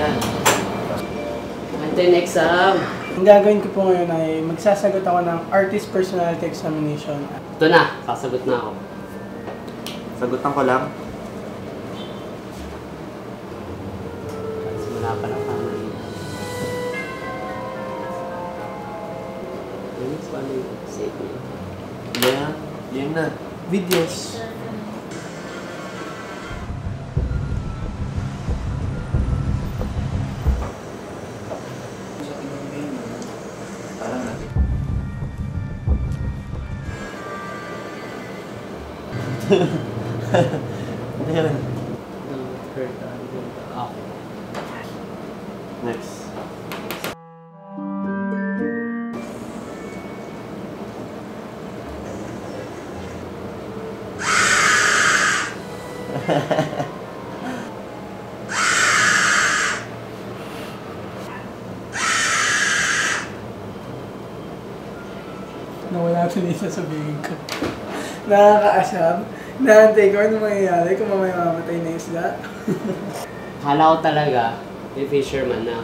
yan. Antin exam. Ang gagawin ko po ngayon ay magsasagot ako ng Artist Personality Examination. Ito na, sasagot na ako. Sagutan ko lang. Wala pa lang tama rin. Save me. Yan. Yan na. Videos. Parang natin. Yan. Okay. Next. Nawala ko na sasabihin ko. Nakakaasam. Naantay ko ano mangyayari kung mamaya mamatay na isla. Akala ko talaga, may fisherman na.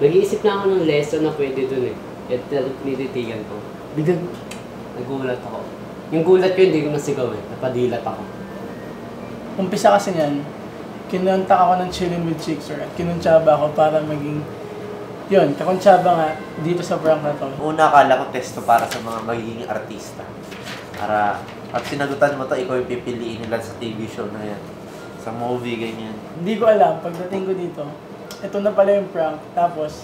Nag-iisip na ako ng lesson na pwede dun eh. At nititigan ko. Biglang nagulat ako. Yung gulat ko hindi ko nasigaw eh. Napadilat ako. Umpisa kasi niyan, kinontak ako ng Chillin' with Chickser at kinuntsaba ako para maging, yun, kakuntsaba nga dito sa prank na to. Una, akala ko testo para sa mga magiging artista. Para, pag sinagutan mo to, ikaw yung pipiliin nila sa TV show na yan. Sa movie, ganyan. Hindi ko alam, pagdating ko dito, ito na pala yung prank, tapos,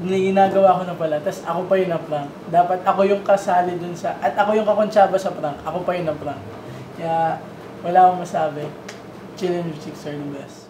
ginagawa ko na pala, tapos ako pa yung na-prank. Dapat ako yung kasali dun sa, at ako yung kakuntsaba sa prank, ako pa yung na-prank. Kaya, wala akong masabi. Chillin' with Chickser the best.